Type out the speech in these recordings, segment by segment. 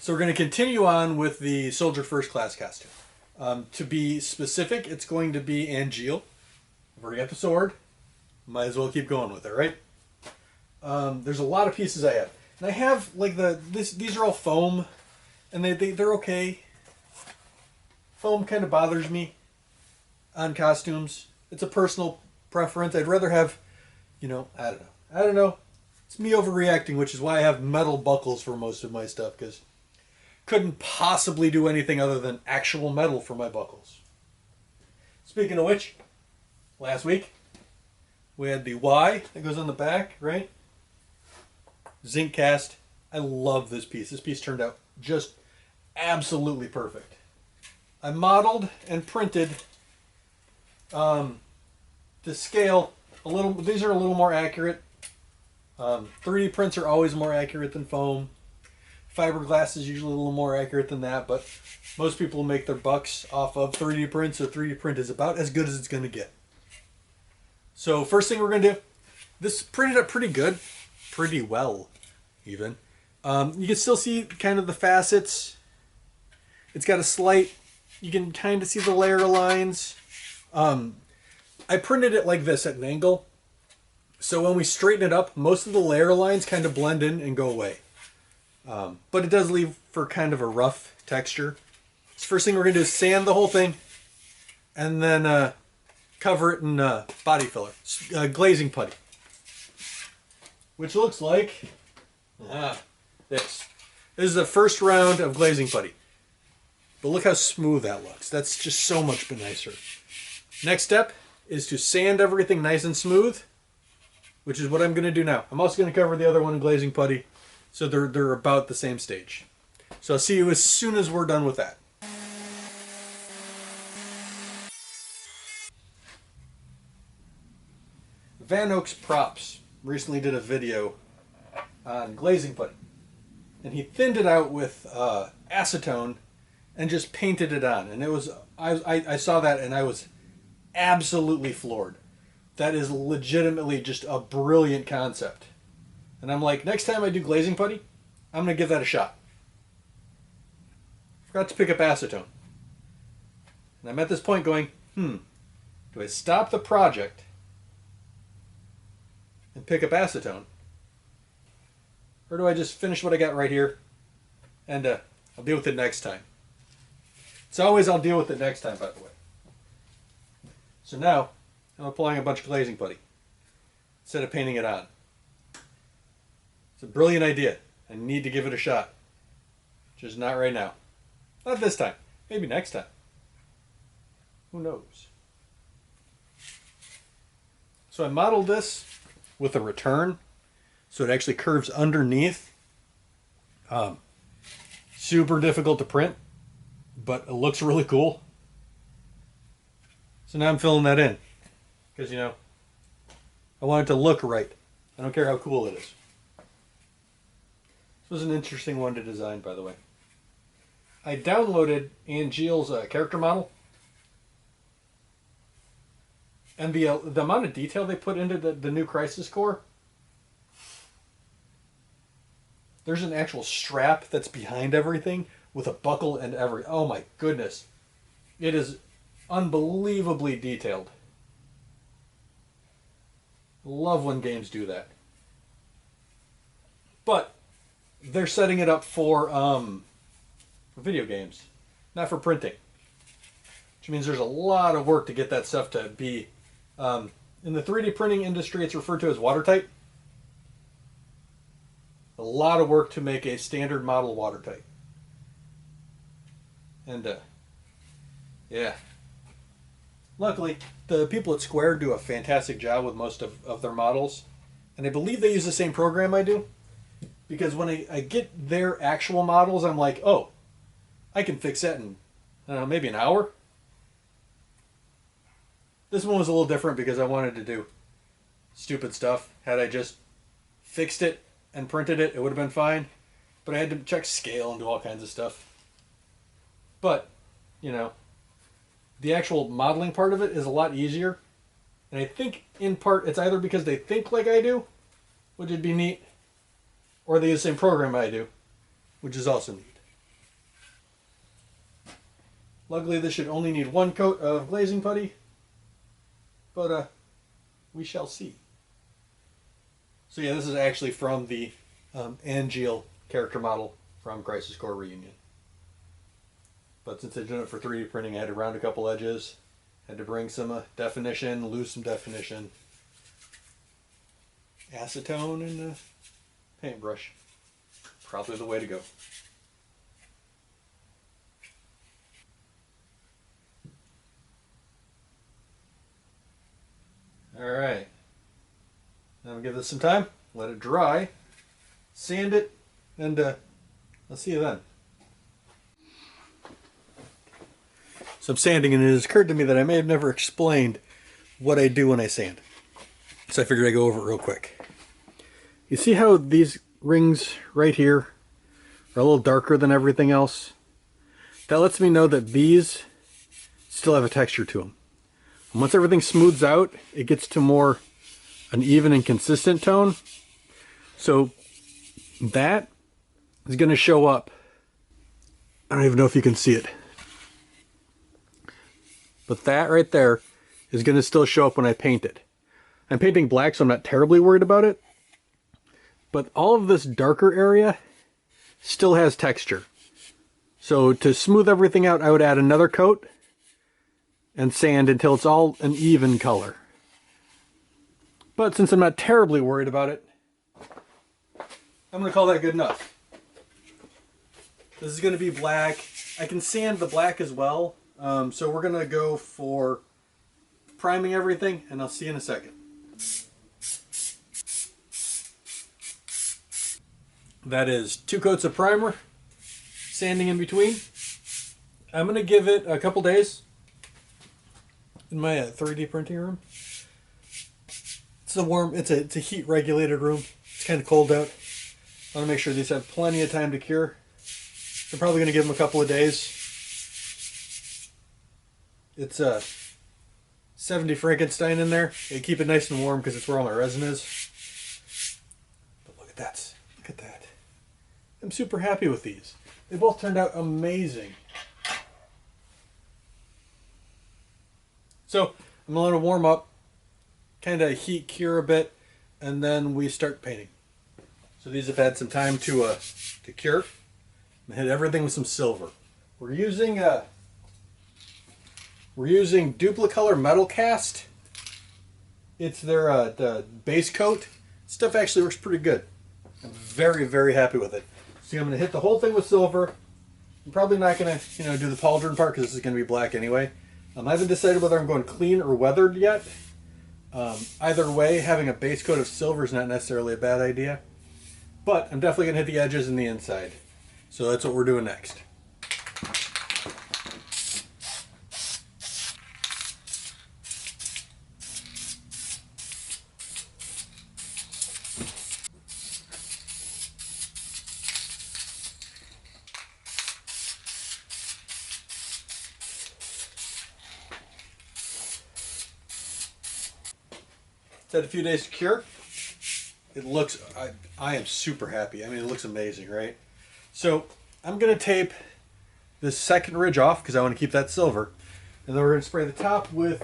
So we're going to continue on with the Soldier First Class costume. To be specific, it's going to be Angeal. I've already got the sword. Might as well keep going with it, right? There's a lot of pieces I have. And I have, like, these are all foam, and they're okay. Foam kind of bothers me on costumes. It's a personal preference. I'd rather have, I don't know. It's me overreacting, which is why I have metal buckles for most of my stuff, because couldn't possibly do anything other than actual metal for my buckles. Speaking of which, last week we had the Y that goes on the back, right? Zinc cast. I love this piece. This piece turned out just absolutely perfect. I modeled and printed to scale a little. These are a little more accurate. 3D prints are always more accurate than foam. Fiberglass is usually a little more accurate than that, but most people make their bucks off of 3D print, so 3D print is about as good as it's going to get. So first thing we're going to do, this printed up pretty good, pretty well even. You can still see kind of the facets. It's got a slight, you can kind of see the layer lines. I printed it like this at an angle, so when we straighten it up, most of the layer lines kind of blend in and go away. But it does leave for kind of a rough texture. So first thing we're going to do is sand the whole thing and then cover it in body filler, glazing putty. Which looks like this. This is the first round of glazing putty. But look how smooth that looks. That's just so much nicer. Next step is to sand everything nice and smooth, which is what I'm going to do now. I'm also going to cover the other one in glazing putty. So they're about the same stage. So I'll see you as soon as we're done with that. Van Oaks Props recently did a video on glazing putty. And he thinned it out with acetone and just painted it on. And it was I saw that and I was absolutely floored. That is legitimately just a brilliant concept. And I'm like, next time I do glazing putty, I'm going to give that a shot. Forgot to pick up acetone. And I'm at this point going, do I stop the project and pick up acetone? Or do I just finish what I got right here and I'll deal with it next time? It's always I'll deal with it next time, by the way. So now, I'm applying a bunch of glazing putty instead of painting it on. It's a brilliant idea. I need to give it a shot. Just not right now. Not this time. Maybe next time. Who knows? So I modeled this with a return, so it actually curves underneath. Super difficult to print, but it looks really cool. So now I'm filling that in. Because, I want it to look right. I don't care how cool it is. This was an interesting one to design, by the way. I downloaded Angeal's character model. And the amount of detail they put into the new Crisis Core. There's an actual strap that's behind everything with a buckle and everything. Oh my goodness. It is unbelievably detailed. Love when games do that. But they're setting it up for video games, not for printing. Which means there's a lot of work to get that stuff to be... in the 3D printing industry, it's referred to as watertight. A lot of work to make a standard model watertight. And, yeah. Luckily, the people at Square do a fantastic job with most of their models. And I believe they use the same program I do. Because when I get their actual models, I'm like, oh, I can fix that in, I don't know, maybe an hour. This one was a little different because I wanted to do stupid stuff. Had I just fixed it and printed it, it would have been fine. But I had to check scale and do all kinds of stuff. But, the actual modeling part of it is a lot easier. And I think, in part, it's either because they think like I do, which would be neat, or they use the same program I do, which is also neat. Luckily, this should only need one coat of glazing putty, but we shall see. So yeah, this is actually from the Angeal character model from Crisis Core Reunion. But since I did it for 3D printing, I had to round a couple edges, had to bring some definition, lose some definition, acetone, and a paintbrush. Probably the way to go. Alright. Now we'll give this some time, let it dry, sand it, and I'll see you then. So I'm sanding, and it has occurred to me that I may have never explained what I do when I sand. So I figured I'd go over it real quick. You see how these rings right here are a little darker than everything else? That lets me know that these still have a texture to them. And once everything smooths out, it gets to more an even and consistent tone. So that is going to show up. I don't even know if you can see it. But that right there is going to still show up when I paint it. I'm painting black, so I'm not terribly worried about it. But all of this darker area still has texture. So to smooth everything out, I would add another coat and sand until it's all an even color. But since I'm not terribly worried about it, I'm going to call that good enough. This is going to be black. I can sand the black as well. So we're going to go for priming everything, and I'll see you in a second. That is 2 coats of primer, sanding in between. I'm going to give it a couple days in my 3D printing room. It's a heat regulated room. It's kind of cold out. I want to make sure these have plenty of time to cure. I'm probably going to give them a couple of days. It's 70 Frankenstein in there. You keep it nice and warm because it's where all my resin is. But look at that. Look at that. I'm super happy with these. They both turned out amazing. So I'm going to let them warm up, kind of heat cure a bit, and then we start painting. So these have had some time to cure. I hit everything with some silver. We're using Duplicolor Metal Cast. It's their the base coat. Stuff actually works pretty good. I'm very, very happy with it. See, I'm going to hit the whole thing with silver. I'm probably not going to do the pauldron part because this is going to be black anyway. I haven't decided whether I'm going clean or weathered yet. Either way, having a base coat of silver is not necessarily a bad idea. But I'm definitely going to hit the edges and the inside. So that's what we're doing next. It's had a few days to cure. It looks, I am super happy. I mean, it looks amazing, right? So I'm going to tape this second ridge off because I want to keep that silver. And then we're going to spray the top with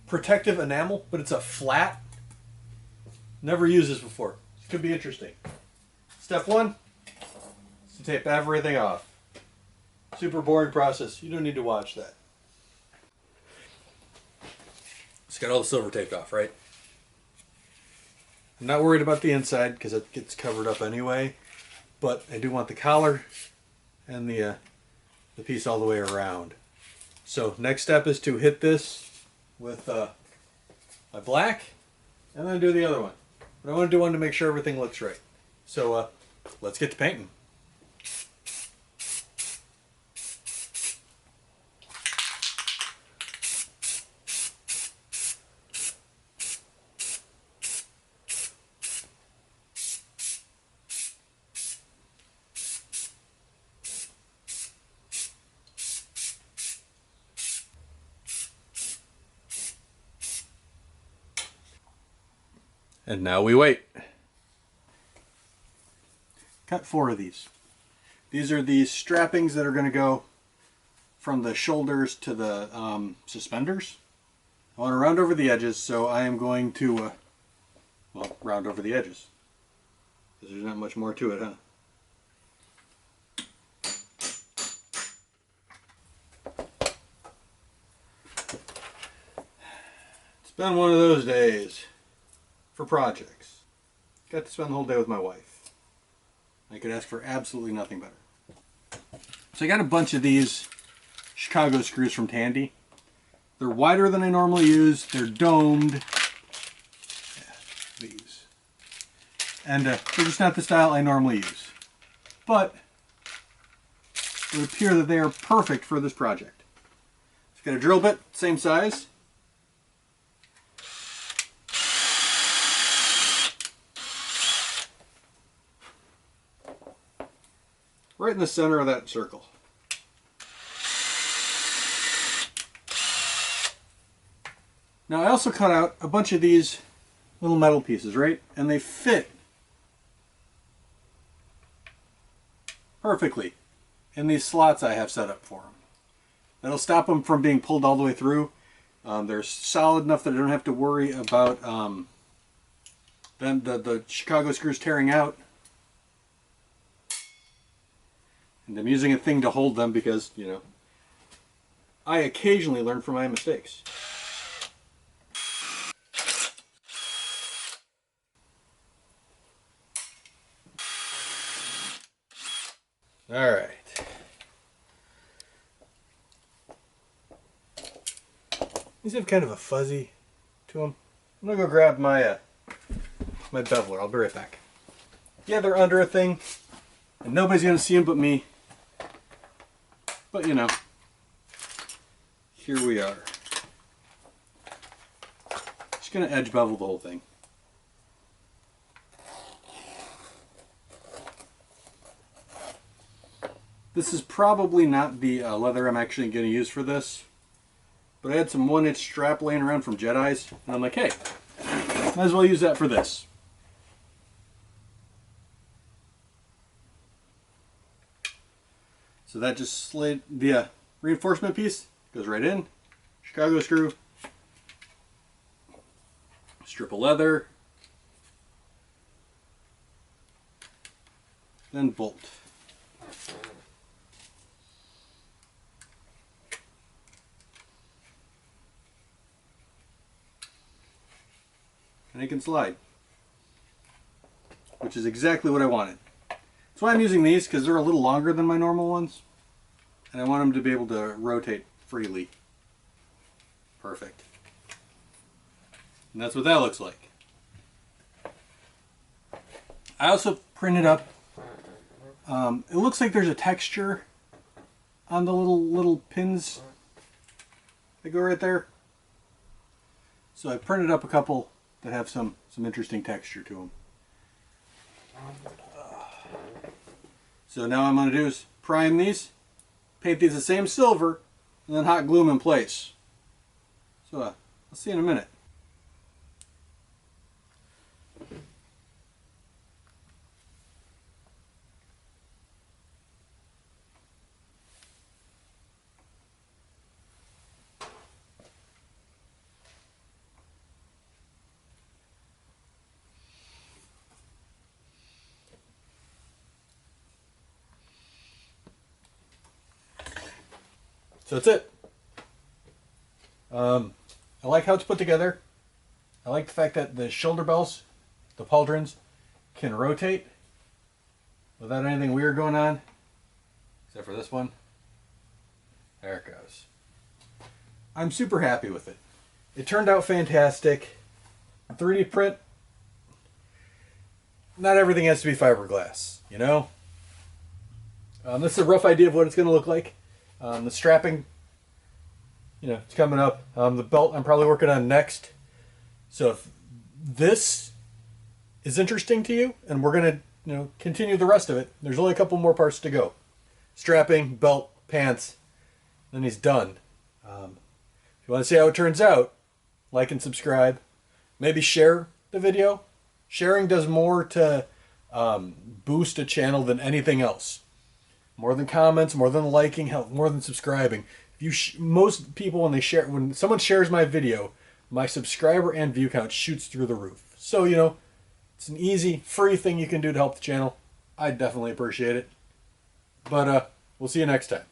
protective enamel, but it's a flat. Never used this before. This could be interesting. Step 1 is to tape everything off. Super boring process. You don't need to watch that. It's got all the silver taped off, right? I'm not worried about the inside because it gets covered up anyway, but I do want the collar and the piece all the way around. So next step is to hit this with my black and then do the other one. But I want to do one to make sure everything looks right. So let's get to painting. And now we wait. Got 4 of these. These are the strappings that are going to go from the shoulders to the suspenders. I want to round over the edges, so I am going to, well, round over the edges. Because there's not much more to it, huh? It's been one of those days for projects. Got to spend the whole day with my wife. I could ask for absolutely nothing better. So I got a bunch of these Chicago screws from Tandy. They're wider than I normally use. They're domed. Yeah, these. And they're just not the style I normally use. But it would appear that they are perfect for this project. So got a drill bit, same size. Right in the center of that circle. Now I also cut out a bunch of these little metal pieces, right? And they fit perfectly in these slots I have set up for them. That'll stop them from being pulled all the way through. They're solid enough that I don't have to worry about then the Chicago screws tearing out. And I'm using a thing to hold them because, you know, I occasionally learn from my mistakes. All right. These have kind of a fuzzy to them. I'm gonna go grab my my beveler. I'll be right back. Yeah, they're under a thing, and nobody's gonna see them but me. But you know, here we are. Just gonna edge bevel the whole thing. This is probably not the leather I'm actually going to use for this, but I had some 1-inch strap laying around from Jedi's, and I'm like, hey, might as well use that for this. So that just slid the reinforcement piece, goes right in, Chicago screw, strip of leather, then bolt. And it can slide, which is exactly what I wanted. That's why I'm using these, because they're a little longer than my normal ones, and I want them to be able to rotate freely. Perfect. And that's what that looks like. I also printed up, it looks like there's a texture on the little pins that go right there. So I printed up a couple that have some interesting texture to them. So now what I'm going to do is prime these, paint these the same silver, and then hot glue them in place. So I'll see you in a minute. So that's it. I like how it's put together. I like the fact that the shoulder belts, the Pauldrons, can rotate without anything weird going on. Except for this one. There it goes. I'm super happy with it. It turned out fantastic. 3D print. Not everything has to be fiberglass, you know? This is a rough idea of what it's going to look like. The strapping, you know, it's coming up. The belt I'm probably working on next. So if this is interesting to you, and we're going to, you know, continue the rest of it, there's only a couple more parts to go. Strapping, belt, pants, then he's done. If you want to see how it turns out, like and subscribe. Maybe share the video. Sharing does more to boost a channel than anything else. More than comments, more than liking, hell, more than subscribing. If you most people when someone shares my video, my subscriber and view count shoots through the roof. So, you know, it's an easy, free thing you can do to help the channel. I definitely appreciate it. But we'll see you next time.